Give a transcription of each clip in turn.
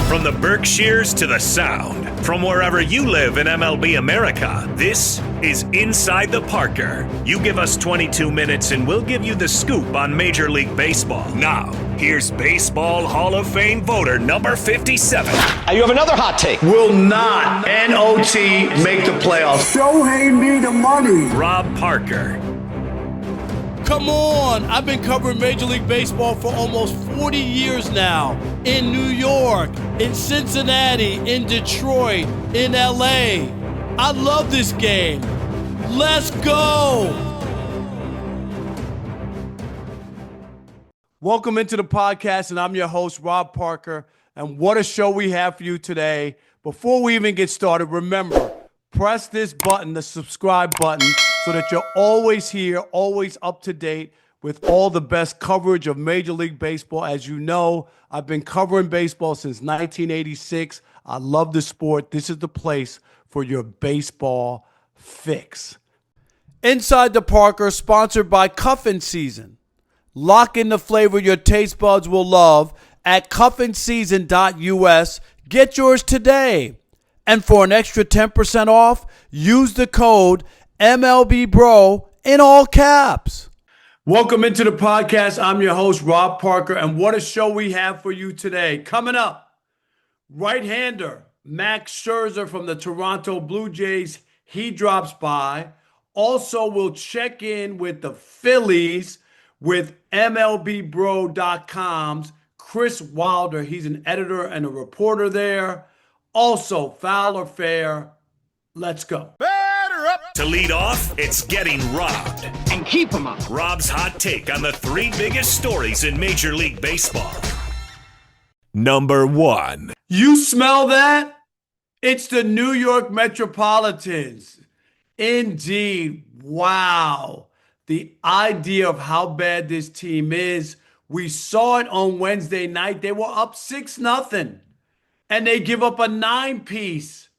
From the Berkshires to the Sound, from wherever you live in MLB America, this is Inside the Parker. You give us 22 minutes and we'll give you the scoop on Major League Baseball. Now, here's Baseball Hall of Fame voter number 57. You have another hot take. Will not NOT make the playoffs. Shohei me the money. Rob Parker. Come on! I've been covering Major League Baseball for almost 40 years now. In New York, in Cincinnati, in Detroit, in LA. I love this game. Let's go! Welcome into the podcast, and I'm your host, Rob Parker. And what a show we have for you today. Before we even get started, remember, press this button, the subscribe button, so that you're always here, always up to date with all the best coverage of Major League Baseball. As you know, I've been covering baseball since 1986. I love the sport. This is the place for your baseball fix. Inside the Parker, sponsored by Cuffin Season. Lock in the flavor your taste buds will love at cuffinseason.us. Get yours today. And for an extra 10% off, use the code MLB Bro in all caps. Welcome into the podcast. I'm your host, Rob Parker, and what a show we have for you today. Coming up, right-hander Max Scherzer from the Toronto Blue Jays. He drops by. Also, we'll check in with the Phillies with MLBBro.com's Chris Wilder. He's an editor and a reporter there. Also, foul or fair, let's go. To lead off, it's Getting Robbed. And keep them up. Rob's hot take on the three biggest stories in Major League Baseball. Number one. You smell that? It's the New York Metropolitans. Indeed. Wow. The idea of how bad this team is. We saw it on Wednesday night. They were up 6-0. And they give up a 9-piece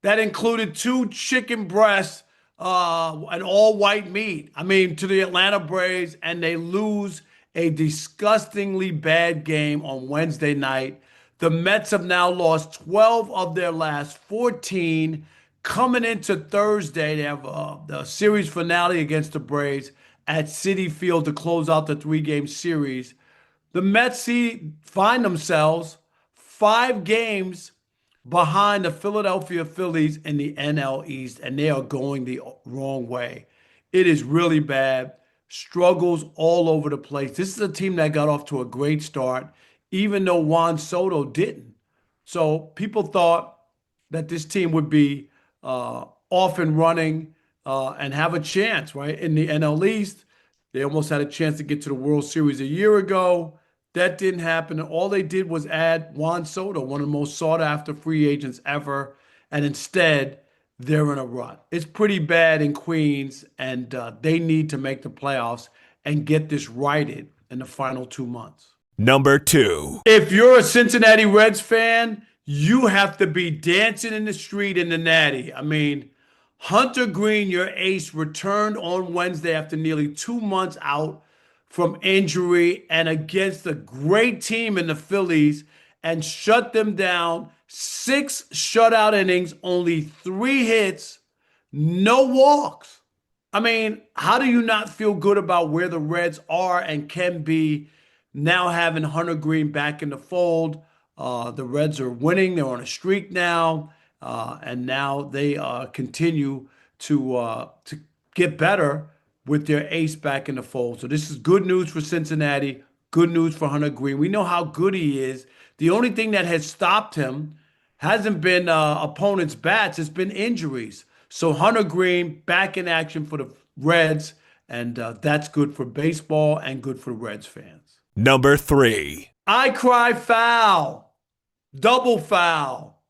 that included 2 chicken breasts and all white meat. I mean, to the Atlanta Braves, and they lose a disgustingly bad game on Wednesday night. The Mets have now lost 12 of their last 14. Coming into Thursday, they have the series finale against the Braves at Citi Field to close out the 3-game series. The Mets find themselves 5 games behind the Philadelphia Phillies in the NL East, and they are going the wrong way. It is really bad. Struggles all over the place. This is a team that got off to a great start, even though Juan Soto didn't. So people thought that this team would be off and running and have a chance, right? In the NL East, they almost had a chance to get to the World Series a year ago. That didn't happen. And all they did was add Juan Soto, one of the most sought-after free agents ever. And instead, they're in a rut. It's pretty bad in Queens, and they need to make the playoffs and get this righted in the final 2 months. Number two. If you're a Cincinnati Reds fan, you have to be dancing in the street in the Natty. I mean, Hunter Greene, your ace, returned on Wednesday after nearly 2 months out from injury and against a great team in the Phillies and shut them down. 6 shutout innings, only 3 hits, no walks. I mean, how do you not feel good about where the Reds are and can be now having Hunter Greene back in the fold? The Reds are winning. They're on a streak now, and now they continue to get better with their ace back in the fold. So this is good news for Cincinnati, good news for Hunter Greene. We know how good he is. The only thing that has stopped him hasn't been opponents' bats, it's been injuries. So Hunter Greene back in action for the Reds, and that's good for baseball and good for Reds fans. Number three. I cry foul, double foul.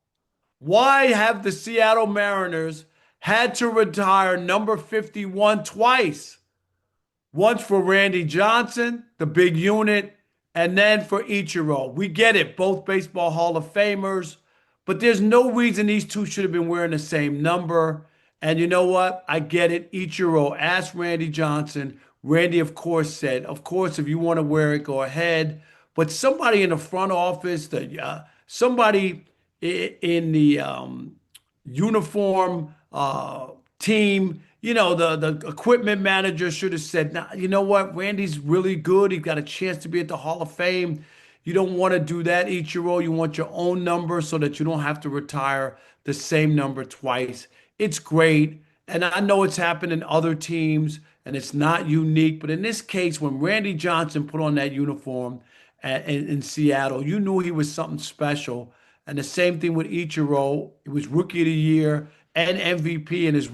Why have the Seattle Mariners had to retire number 51 twice? Once for Randy Johnson, the big unit, and then for Ichiro. We get it, both Baseball Hall of Famers, but there's no reason these two should have been wearing the same number. And you know what? I get it. Ichiro asked Randy Johnson. Randy, of course, said, of course, if you want to wear it, go ahead. But somebody in the front office, the somebody in the uniform team, the equipment manager should have said, nah, you know what? Randy's really good. He's got a chance to be at the Hall of Fame. You don't want to do that, Ichiro. You want your own number so that you don't have to retire the same number twice. It's great. And I know it's happened in other teams and it's not unique. But in this case, when Randy Johnson put on that uniform in Seattle, you knew he was something special. And the same thing with Ichiro. He was Rookie of the Year and MVP in his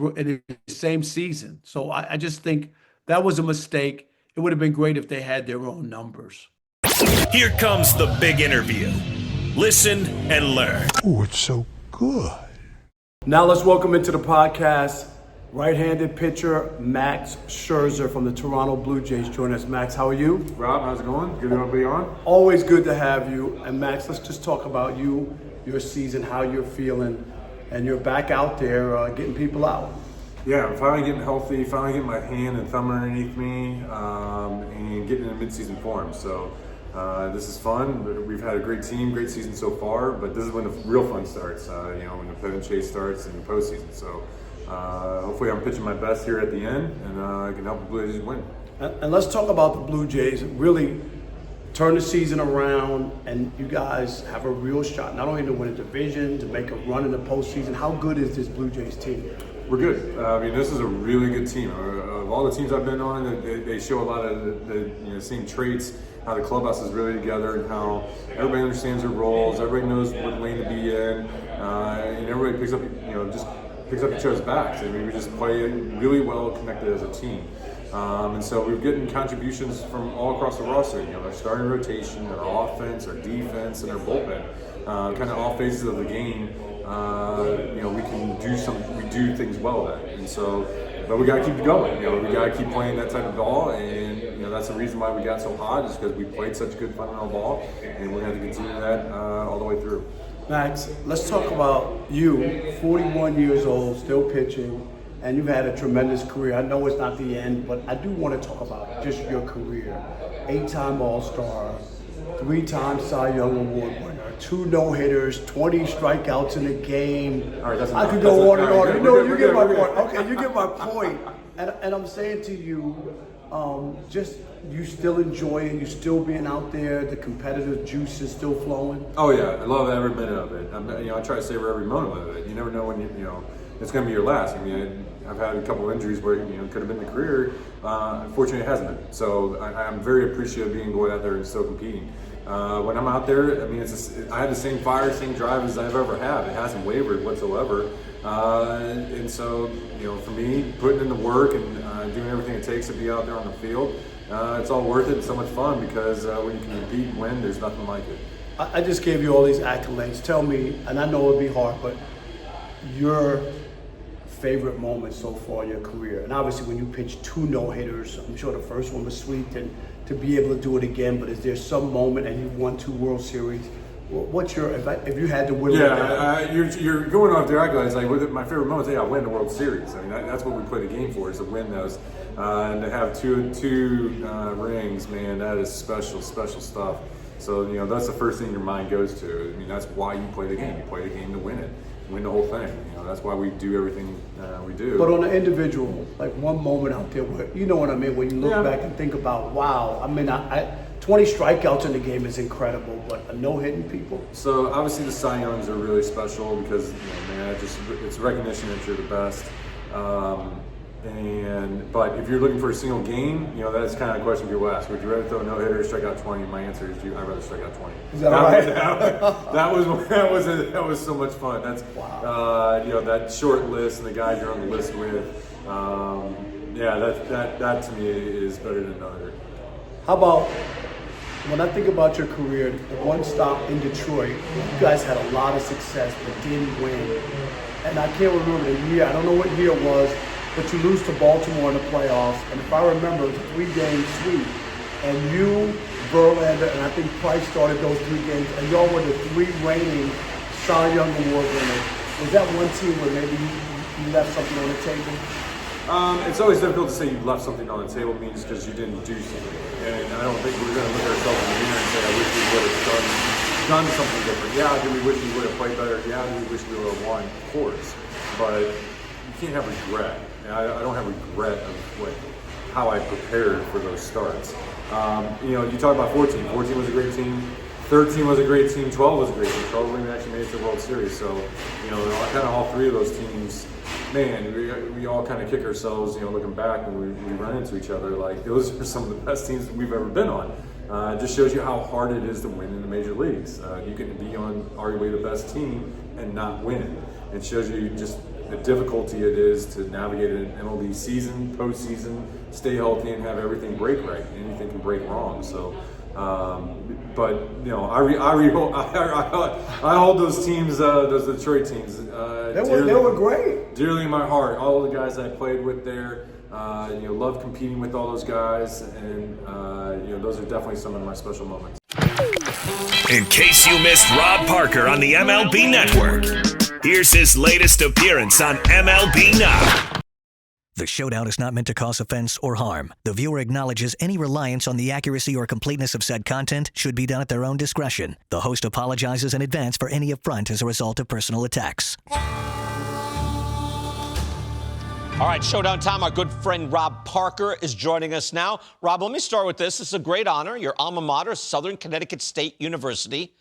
same season. So I just think that was a mistake. It would have been great if they had their own numbers. Here comes the big interview. Listen and learn. Oh, it's so good. Now let's welcome into the podcast right-handed pitcher Max Scherzer from the Toronto Blue Jays. Join us. Max, how are you? Rob, how's it going? Good to be on. Always good to have you. And Max, let's just talk about you, your season, how you're feeling, and you're back out there getting people out. Yeah, I'm finally getting healthy, finally getting my hand and thumb underneath me, and getting in mid-season form. So this is fun. We've had a great team, great season so far, but this is when the real fun starts, when the pennant chase starts in the postseason. So hopefully I'm pitching my best here at the end, and I can help the Blue Jays win. And let's talk about the Blue Jays. Really turn the season around, and you guys have a real shot, not only to win a division, to make a run in the postseason. How good is this Blue Jays team? We're good. I mean, this is a really good team. Of all the teams I've been on, they show a lot of the same traits, how the clubhouse is really together and how everybody understands their roles, everybody knows what lane to be in, and everybody picks up each other's backs. I mean, we just play really well connected as a team. And so we're getting contributions from all across the roster. Their starting rotation, their offense, our defense, and their bullpen. Kind of all phases of the game. We do things well at. And so, but we got to keep going. We got to keep playing that type of ball, and that's the reason why we got so hot is because we played such good fundamental ball, and we're going to continue that all the way through. Max, let's talk about you, 41 years old, still pitching, and you've had a tremendous career. I know it's not the end, but I do want to talk about just your career. 8-time All-Star, 3-time Cy Young Award winner, 2 no-hitters, 20 strikeouts in a game. All right, I could go on and on. You get my point. Okay, you get my point. And I'm saying to you, just you still enjoying, you still being out there, the competitive juice is still flowing. Oh yeah, I love every minute of it. I try to savor every moment of it. You never know when it's going to be your last. I mean, I've had a couple injuries where it could have been the career. Unfortunately, it hasn't been. So I'm very appreciative of being going out there and still competing. When I'm out there, I mean, I have the same fire, same drive as I've ever had. It hasn't wavered whatsoever. And so, for me, putting in the work and doing everything it takes to be out there on the field, it's all worth it. It's so much fun because when you can compete and win, there's nothing like it. I just gave you all these accolades. Tell me, and I know it'll be hard, but your favorite moment so far in your career? And obviously, when you pitched 2 no-hitters, I'm sure the first one was sweet, and to be able to do it again. But is there some moment, and you've won 2 World Series? What's your if you had to win? Yeah, you're going off there. Guys, like my favorite moment is I win the World Series. I mean, that's what we play the game for, is to win those, and to have two rings. Man, that is special stuff. So that's the first thing your mind goes to. I mean, that's why you play the game. You play the game to win it, win the whole thing. That's why we do everything we do. But on an individual, like one moment out there where you know what I mean, when you look back and think about, wow. I mean, 20 strikeouts in the game is incredible, but a no-hitting people. So obviously the Cy Youngs are really special because it's recognition that you're the best. But if you're looking for a single game, that's kind of a question people ask. Would you rather throw a no-hitter or strike out 20? My answer is I'd rather strike out 20. Is that right? That was so much fun. That's wow. That short list and the guys you're on the list with. That to me is better than no-hitter. How about when I think about your career, the one stop in Detroit, you guys had a lot of success but didn't win. And I can't remember the year. I don't know what year it was. But you lose to Baltimore in the playoffs, and if I remember, it was a 3-game sweep. And you, Verlander, and I think Price started those 3 games, and y'all were the 3 reigning Cy Young Award winners. Was that one team where maybe you left something on the table? It's always difficult to say you left something on the table, means because you didn't do something. And I don't think we're going to look ourselves in the mirror and say, I wish we would have done done something different. Yeah, do we wish we would have played better? Yeah, do we wish we would have won? Of course. But you can't have regret. And I don't have regret of how I prepared for those starts. You talk about 14. 14 was a great team. 13 was a great team. 12 was a great team. 12 even actually made it to the World Series. So, kind of all three of those teams, man, we all kind of kick ourselves, looking back when we run into each other. Like, those are some of the best teams we've ever been on. It just shows you how hard it is to win in the major leagues. You can be on arguably the best team and not win. It shows you just the difficulty it is to navigate an MLB season, postseason, stay healthy, and have everything break right. Anything can break wrong. So, I hold those teams, those Detroit teams, They were great. Dearly in my heart. All the guys I played with there, love competing with all those guys, and those are definitely some of my special moments. In case you missed Rob Parker on the MLB Network, here's his latest appearance on MLB Now. The Showdown is not meant to cause offense or harm. The viewer acknowledges any reliance on the accuracy or completeness of said content should be done at their own discretion. The host apologizes in advance for any affront as a result of personal attacks. All right, Showdown time. Our good friend Rob Parker is joining us now. Rob, let me start with this. This is a great honor. Your alma mater, Southern Connecticut State University,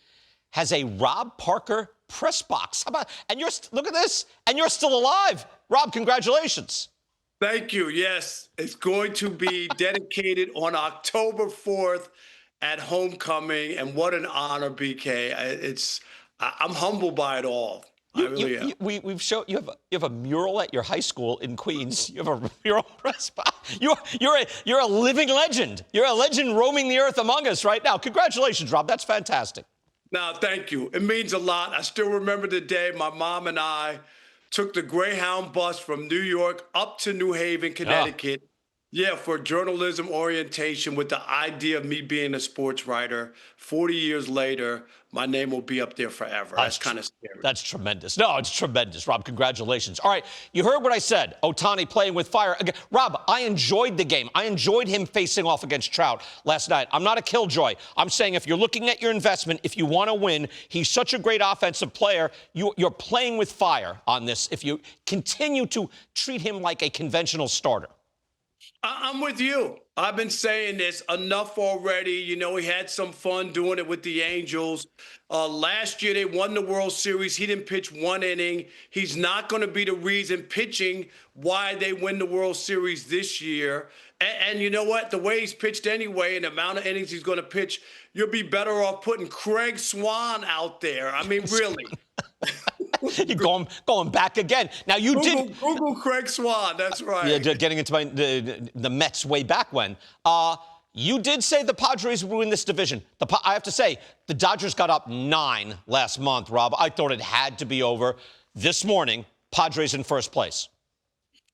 has a Rob Parker press box. How about? And look at this. And you're still alive. Rob, congratulations. Thank you. Yes, it's going to be dedicated on October 4th at homecoming, and what an honor, BK. I'm humbled by it all. I really am. We've shown you have a mural at your high school in Queens. You have a mural press box. You're a living legend. You're a legend roaming the earth among us right now. Congratulations, Rob. That's fantastic. No, thank you. It means a lot. I still remember the day my mom and I took the Greyhound bus from New York up to New Haven, Connecticut. Yeah, for journalism orientation with the idea of me being a sports writer. 40 years later, my name will be up there forever. That's kind of scary. That's tremendous. No, it's tremendous, Rob. Congratulations. All right, you heard what I said. Ohtani playing with fire. Again, Rob, I enjoyed the game. I enjoyed him facing off against Trout last night. I'm not a killjoy. I'm saying if you're looking at your investment, if you want to win, he's such a great offensive player. You're playing with fire on this if you continue to treat him like a conventional starter. I'm with you. I've been saying this enough already. He had some fun doing it with the Angels. Last year, they won the World Series. He didn't pitch one inning. He's not going to be the reason pitching why they win the World Series this year. And you know what? The way he's pitched anyway and the amount of innings he's going to pitch, you'll be better off putting Craig Swan out there. I mean, really. You're going back again. Now, Google Craig Swan. That's right. Yeah, getting into the Mets way back when. You did say the Padres would win this division. I have to say, the Dodgers got up 9 last month, Rob. I thought it had to be over. This morning, Padres in first place.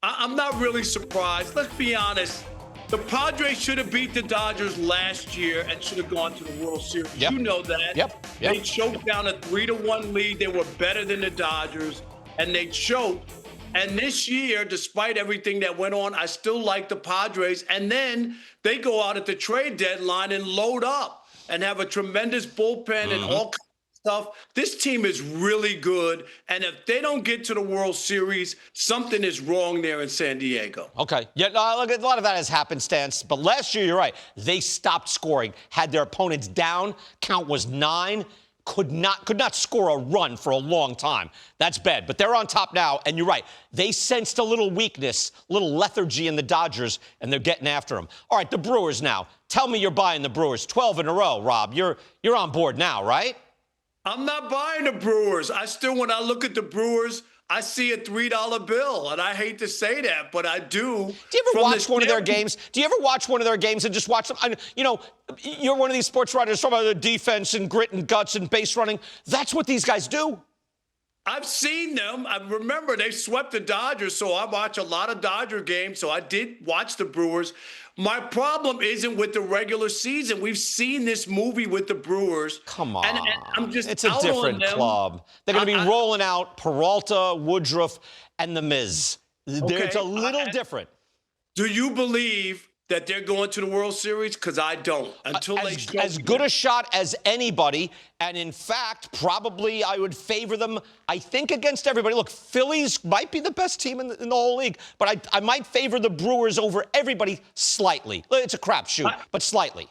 I'm not really surprised. Let's be honest. The Padres should have beat the Dodgers last year and should have gone to the World Series. Yep. You know that. Yep. They choked down a 3-1 lead. They were better than the Dodgers, and they choked. And this year, despite everything that went on, I still like the Padres. And then they go out at the trade deadline and load up and have a tremendous bullpen and all kinds of stuff. This team is really good. And if they don't get to the World Series, something is wrong there in San Diego. Okay. Yeah, look, a lot of that has happenstance. But last year, you're right. They stopped scoring, had their opponents down. Count was 9. Could not score a run for a long time. That's bad. But they're on top now, and you're right. They sensed a little weakness, a little lethargy in the Dodgers, and they're getting after them. All right, the Brewers now. Tell me you're buying the Brewers 12 in a row, Rob. You're on board now, right? I'm not buying the Brewers. When I look at the Brewers, I see a $3 bill, and I hate to say that, but I do. Do you ever watch one of their games? Do you ever watch one of their games and just watch them? You're one of these sports writers talking about the defense and grit and guts and base running. That's what these guys do. I've seen them. I remember they swept the Dodgers, so I watch a lot of Dodger games, so I did watch the Brewers. My problem isn't with the regular season. We've seen this movie with the Brewers. Come on. And I'm just it's a different club. They're going to be rolling out Peralta, Woodruff, and the Miz. Okay. It's a little different. Do you believe that they're going to the World Series? Because I don't. Until they show as me good that. a shot as anybody, and in fact, probably I would favor them, I think, against everybody. Look, Phillies might be the best team in the whole league, but I might favor the Brewers over everybody slightly. It's a crapshoot, but slightly.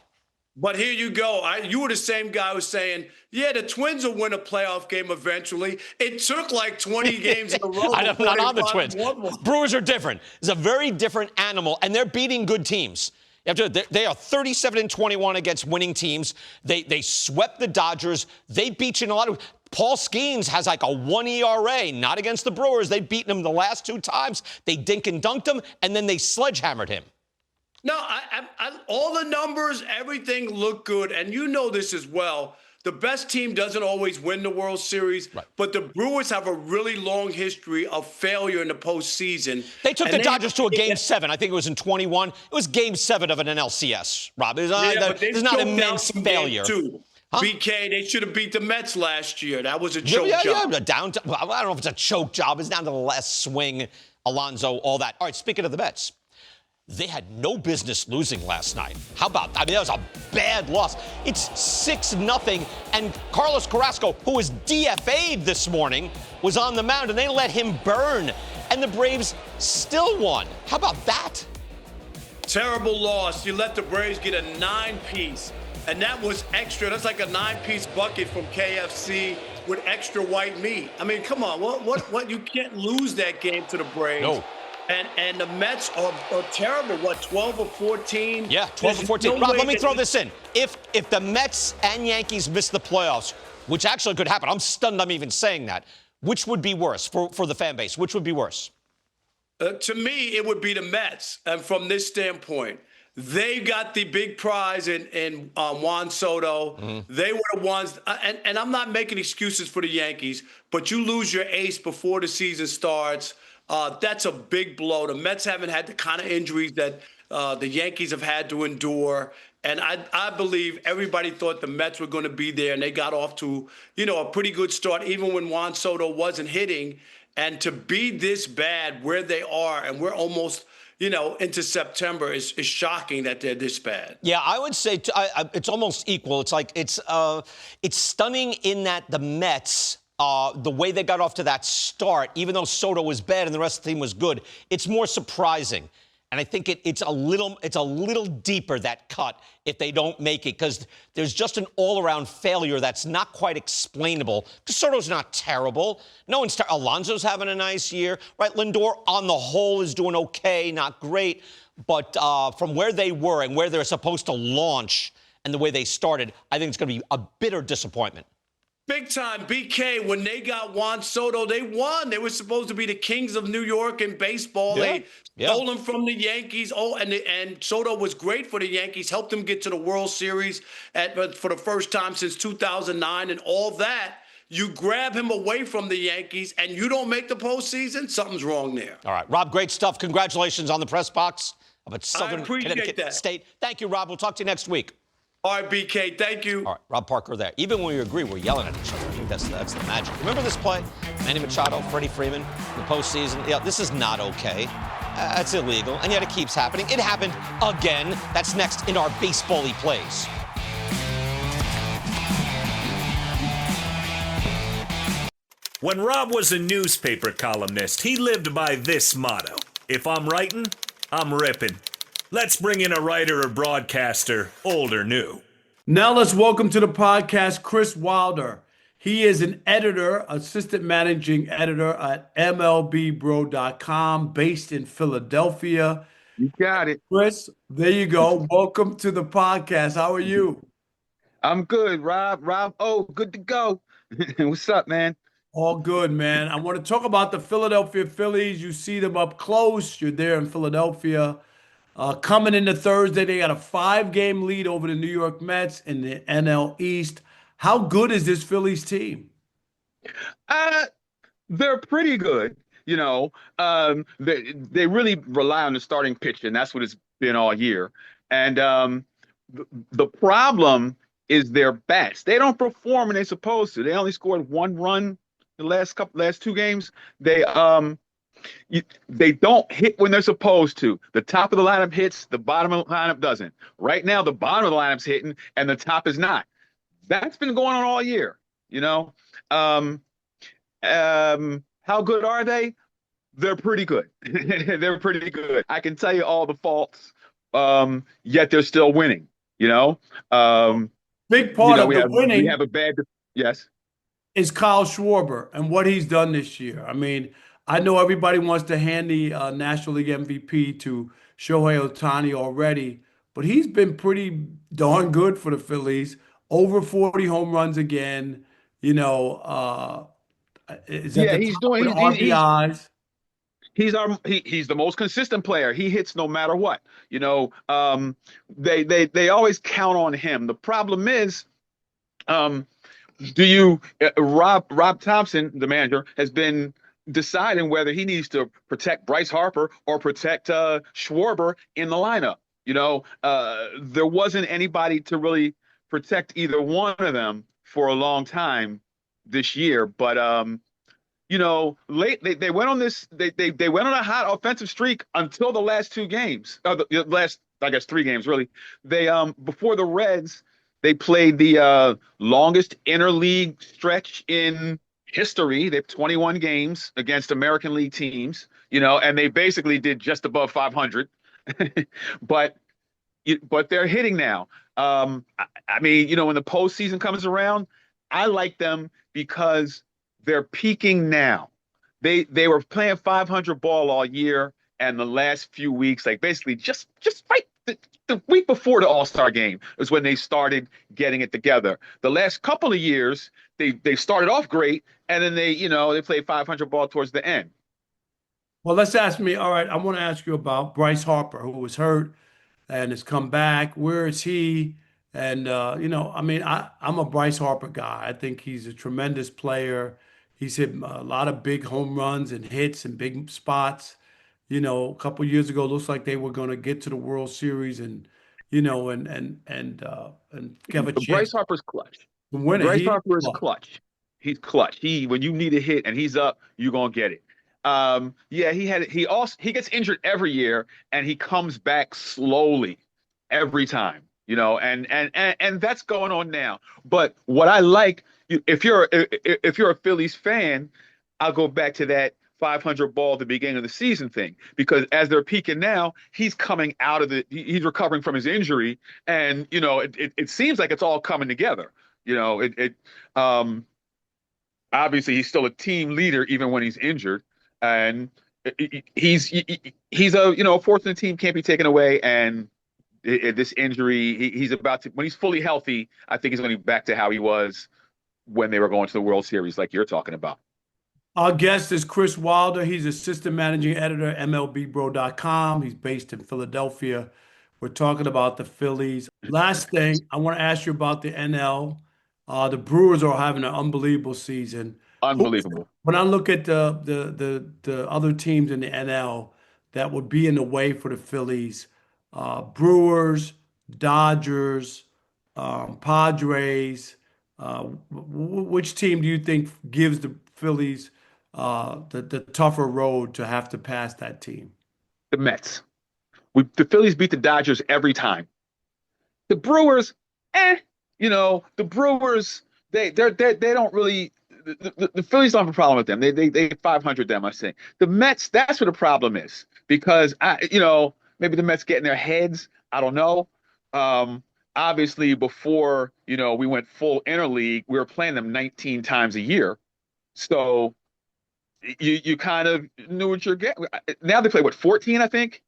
But here you go. You were the same guy who's saying, yeah, the Twins will win a playoff game eventually. It took like 20 games in a row. I'm not on the Twins. Brewers are different. It's a very different animal, and they're beating good teams. They are 37-21 against winning teams. They swept the Dodgers. They beat you in a lot of. Paul Skeens has like a 1 ERA, not against the Brewers. They've beaten him the last 2 times. They dink and dunked him, and then they sledgehammered him. No, all the numbers, everything looked good. And you know this as well. The best team doesn't always win the World Series, right. But the Brewers have a really long history of failure in the postseason. They took the Dodgers to a Game 7. I think it was in 21. It was Game 7 of an NLCS, Rob. It's not an immense failure. Huh? BK, they should have beat the Mets last year. That was a choke job. Yeah, I don't know if it's a choke job. It's down to the last swing, Alonso, all that. All right, speaking of the Mets. They had no business losing last night. How about that? I mean, that was a bad loss. It's 6-0, and Carlos Carrasco, who was DFA'd this morning, was on the mound, and they let him burn, and the Braves still won. How about that? Terrible loss. You let the Braves get a 9-piece, and that was extra. That's like a 9-piece bucket from KFC with extra white meat. I mean, come on. What? You can't lose that game to the Braves. No. And the Mets are terrible. What, 12 or 14? Yeah, 12 or 14. Rob, let me throw this in. If the Mets and Yankees miss the playoffs, which actually could happen, I'm stunned I'm even saying that, which would be worse for the fan base? Which would be worse? To me, it would be the Mets. And from this standpoint, they got the big prize in Juan Soto. Mm-hmm. They were the ones, and I'm not making excuses for the Yankees, but you lose your ace before the season starts. That's a big blow. The Mets haven't had the kind of injuries that the Yankees have had to endure. And I believe everybody thought the Mets were going to be there, and they got off to, a pretty good start, even when Juan Soto wasn't hitting. And to be this bad where they are, and we're almost, into September, is shocking that they're this bad. Yeah, I would say it's almost equal. It's like it's stunning in that the Mets. The way they got off to that start, even though Soto was bad and the rest of the team was good, it's more surprising. And I think it's a little deeper, that cut, if they don't make it, because there's just an all-around failure that's not quite explainable. Because Soto's not terrible. No one's Alonso's having a nice year, right? Lindor, on the whole, is doing okay, not great. But from where they were and where they're supposed to launch and the way they started, I think it's going to be a bitter disappointment. Big time, BK. When they got Juan Soto, they won. They were supposed to be the kings of New York in baseball. Yeah. They stole him from the Yankees. And Soto was great for the Yankees, helped them get to the World Series for the first time since 2009 and all that. You grab him away from the Yankees and you don't make the postseason, something's wrong there. All right, Rob, great stuff. Congratulations on the press box about I appreciate Connecticut that. State. Thank you, Rob. We'll talk to you next week. All right, BK, thank you. All right, Rob Parker there. Even when we agree, we're yelling at each other. I think that's the magic. Remember this play? Manny Machado, Freddie Freeman, the postseason. Yeah, this is not okay. That's illegal, and yet it keeps happening. It happened again. That's next in our baseball-y plays. When Rob was a newspaper columnist, he lived by this motto. If I'm writing, I'm ripping. Let's bring in a writer or broadcaster, old or new. Now let's welcome to the podcast Chris Wilder. He is an editor, assistant managing editor at MLBBro.com, based in Philadelphia. You got it. Chris, there you go. Welcome to the podcast. How are you? I'm good, Rob. Good to go. What's up, man? All good, man. I want to talk about the Philadelphia Phillies. You see them up close. You're there in Philadelphia. Coming into Thursday, they got a 5-game lead over the New York Mets in the NL East. How good is this Phillies team? They're pretty good. They really rely on the starting pitch, and that's what it's been all year. And the problem is their bats. They don't perform when they're supposed to. They only scored 1 run the last 2 games. They They don't hit when they're supposed to. The top of the lineup hits, the bottom of the lineup doesn't. Right now, the bottom of the lineup's hitting, and the top is not. That's been going on all year. You know, um, how good are they? They're pretty good. They're pretty good. I can tell you all the faults, yet they're still winning. You know, Big part of we the we winning have a bad. Yes. is Kyle Schwarber and what he's done this year. I mean, I know everybody wants to hand the National League MVP to Shohei Ohtani already, but he's been pretty darn good for the Phillies. Over 40 home runs again. You know, is at Yeah, the he's top of doing. the RBIs. He's the most consistent player. He hits no matter what. You know, they always count on him. The problem is, um, do you Rob Thompson, the manager, has been deciding whether he needs to protect Bryce Harper or protect Schwarber in the lineup. You know, there wasn't anybody to really protect either one of them for a long time this year, but you know, late they went on this they went on a hot offensive streak until the last two games, the last I guess three games really. They before the Reds they played the longest interleague stretch in history. They have 21 games against American League teams, you know, and they basically did just above 500. but but they're hitting now. I mean, you know, when the postseason comes around, I like them because they're peaking now. They were playing 500 ball all year, and the last few weeks, like basically just right the week before the All-Star game is when they started getting it together. The last couple of years, they started off great, and then they played 500 ball towards the end. Well, let's ask me. All right, I want to ask you about Bryce Harper, who was hurt and has come back. Where is he? And you know, I mean, I'm a Bryce Harper guy. I think he's a tremendous player. He's hit a lot of big home runs and hits and big spots. You know, a couple years ago, looks like they were going to get to the World Series and you know, and have a chance Bryce Harper's clutch. to win it. Bryce He, Harper is clutch. He's clutch. When you need a hit and he's up, you're gonna get it. Yeah, he gets injured every year and he comes back slowly every time, you know, and that's going on now. But what I like, if you're a Phillies fan, I'll go back to that 500 ball at the beginning of the season thing because as they're peaking now, he's coming out of he's recovering from his injury, and you know it seems like it's all coming together. You know, obviously he's still a team leader even when he's injured, and he's a a fourth in the team can't be taken away, and this injury he's about to when he's fully healthy, I think he's going to be back to how he was when they were going to the World Series, like you're talking about. our guest is Chris Wilder. He's assistant managing editor at MLBBro.com. He's based in Philadelphia. We're talking about the Phillies. Last thing, I want to ask you about the NL. The Brewers are having an unbelievable season. Unbelievable. When I look at the other teams in the NL that would be in the way for the Phillies, Brewers, Dodgers, Padres. Which team do you think gives the Phillies the tougher road to have to pass that team? The Mets. The Phillies beat the Dodgers every time. The Brewers, the Brewers, they don't really. The Phillies don't have a problem with them. They 500 them, I say. The Mets, that's where the problem is because maybe the Mets get in their heads. I don't know. Obviously, before we went full interleague, we were playing them 19 times a year, so you kind of knew what you're getting. Now they play 14, I think.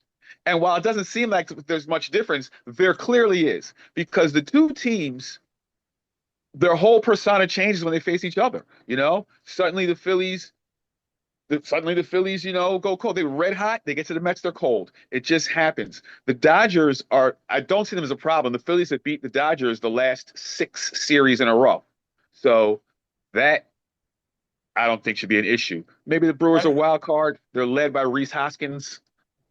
And while it doesn't seem like there's much difference, there clearly is because the two teams, their whole persona changes when they face each other. Suddenly the Phillies, go cold. They're red hot. They get to the Mets, they're cold. It just happens. The Dodgers I don't see them as a problem. The Phillies have beat the Dodgers the last 6 series in a row. So that I don't think should be an issue. Maybe the Brewers are wild card. They're led by Rhys Hoskins,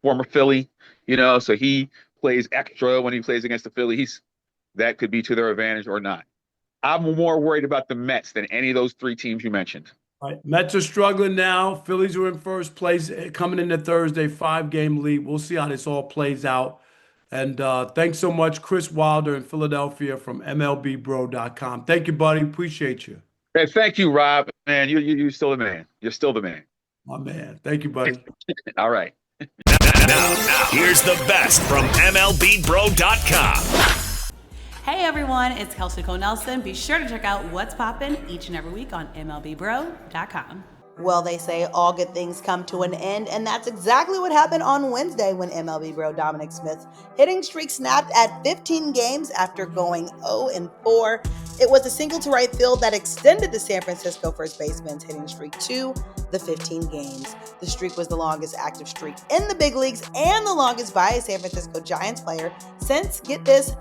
former Philly, so he plays extra when he plays against the Phillies. That could be to their advantage or not. I'm more worried about the Mets than any of those 3 teams you mentioned. All right, Mets are struggling now. Phillies are in first place coming into Thursday, 5-game lead. We'll see how this all plays out. And thanks so much, Chris Wilder in Philadelphia from MLBBro.com. Thank you, buddy. Appreciate you. Hey, thank you, Rob. Man, you're still the man. You're still the man. My man. Thank you, buddy. All right. Now, here's the best from MLBBro.com. Hey everyone, it's Kelsey Cole Nelson. Be sure to check out what's poppin' each and every week on MLBBro.com. Well, they say all good things come to an end, and that's exactly what happened on Wednesday when MLB Bro Dominic Smith's hitting streak snapped at 15 games after going 0-4. It was a single to right field that extended the San Francisco first baseman's hitting streak to the 15 games. The streak was the longest active streak in the big leagues and the longest by a San Francisco Giants player since, get this,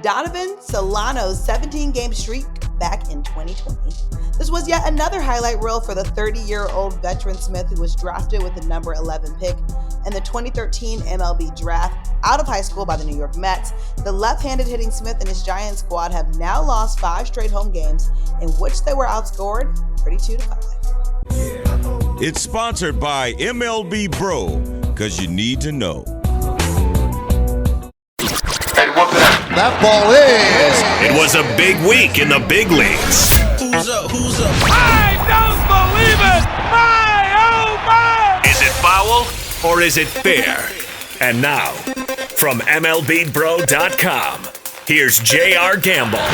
Donovan Solano's 17-game streak back in 2020. This was yet another highlight reel for the 30-year-old veteran Smith, who was drafted with the number 11 pick in the 2013 MLB draft out of high school by the New York Mets. The left-handed hitting Smith and his Giants squad have now lost 5 straight home games in which they were outscored 32-5. It's sponsored by MLB Bro, because you need to know. That ball is. It was a big week in the big leagues. Who's up? Who's up? I don't believe it! My, oh my! Is it foul or is it fair? And now, from MLBBro.com, here's J.R. Gamble.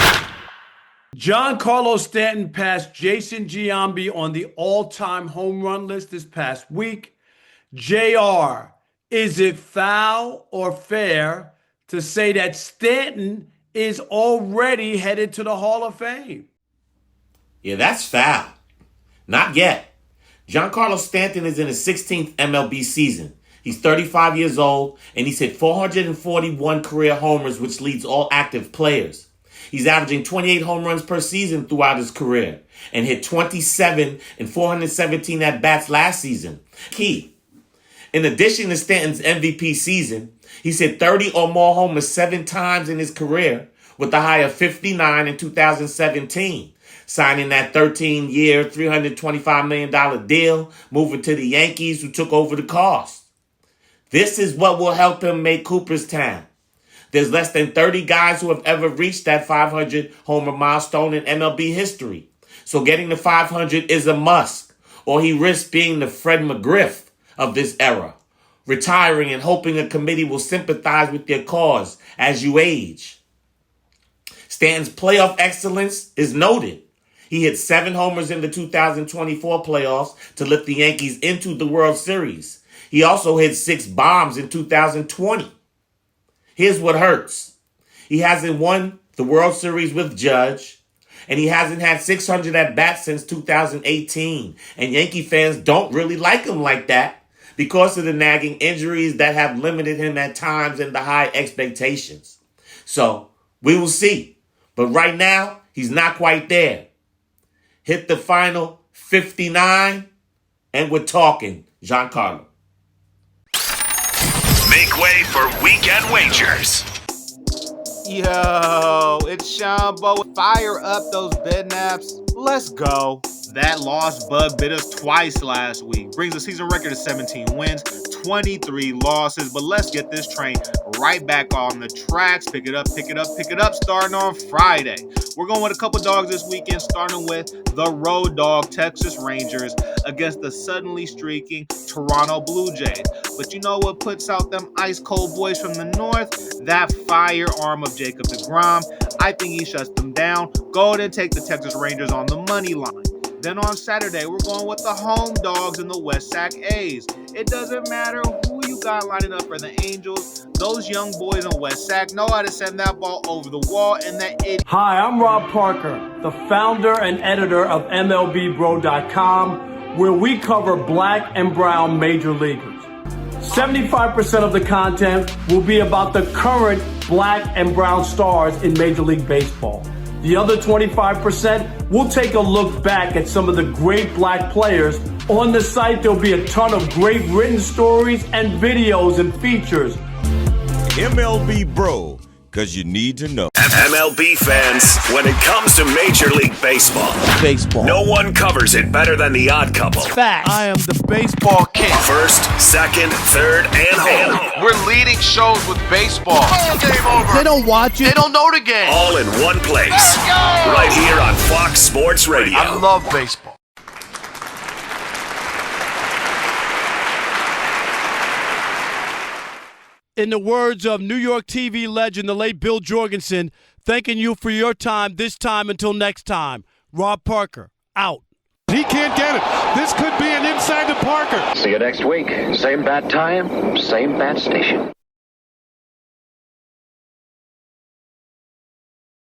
Giancarlo Stanton passed Jason Giambi on the all-time home run list this past week. JR, is it foul or fair to say that Stanton is already headed to the Hall of Fame? Yeah, that's foul. Not yet. Giancarlo Stanton is in his 16th MLB season. He's 35 years old, and he's hit 441 career homers, which leads all active players. He's averaging 28 home runs per season throughout his career and hit 27 and 417 at-bats last season. Key. In addition to Stanton's MVP season, he's hit 30 or more homers 7 times in his career, with a high of 59 in 2017, signing that 13-year, $325 million deal, moving to the Yankees, who took over the cost. This is what will help him make Cooperstown. There's less than 30 guys who have ever reached that 500 homer milestone in MLB history. So getting to 500 is a must, or he risks being the Fred McGriff of this era, retiring and hoping a committee will sympathize with your cause as you age. Stanton's playoff excellence is noted. He hit 7 homers in the 2024 playoffs to lift the Yankees into the World Series. He also hit 6 bombs in 2020. Here's what hurts. He hasn't won the World Series with Judge, and he hasn't had 600 at-bats since 2018. And Yankee fans don't really like him like that because of the nagging injuries that have limited him at times and the high expectations. So we will see. But right now, he's not quite there. Hit the final 59, and we're talking Giancarlo. Make way for Weekend Wagers. Yo, it's Sean Bo. Fire up those bed naps. Let's go. That lost bug bit us twice last week. Brings a season record of 17 wins, 23 losses. But let's get this train right back on the tracks. Pick it up, starting on Friday. We're going with a couple dogs this weekend, starting with the road dog Texas Rangers against the suddenly streaking Toronto Blue Jays. But you know what puts out them ice cold boys from the north? That firearm of Jacob deGrom. I think he shuts them down. Go ahead and take the Texas Rangers on the money line. Then on Saturday, we're going with the home dogs and the West Sac A's. It doesn't matter who you got lining up for the Angels. Those young boys in West Sac know how to send that ball over the wall, and that it. Hi, I'm Rob Parker, the founder and editor of MLBBro.com, where we cover black and brown major leaguers. 75% of the content will be about the current black and brown stars in Major League Baseball. The other 25%, we'll take a look back at some of the great black players. On the site, there'll be a ton of great written stories and videos and features. MLB Bro, because you need to know. MLB fans, when it comes to Major League Baseball, no one covers it better than the Odd Couple. Fact. I am the baseball king. First, second, third, and home. We're leading shows with baseball. Ball game over. They don't watch it. They don't know the game. All in one place. Let's go! Right here on Fox Sports Radio. I love baseball. In the words of New York TV legend, the late Bill Jorgensen, thanking you for your time this time until next time. Rob Parker, out. He can't get it. This could be an inside to Parker. See you next week. Same bat time, same bat station.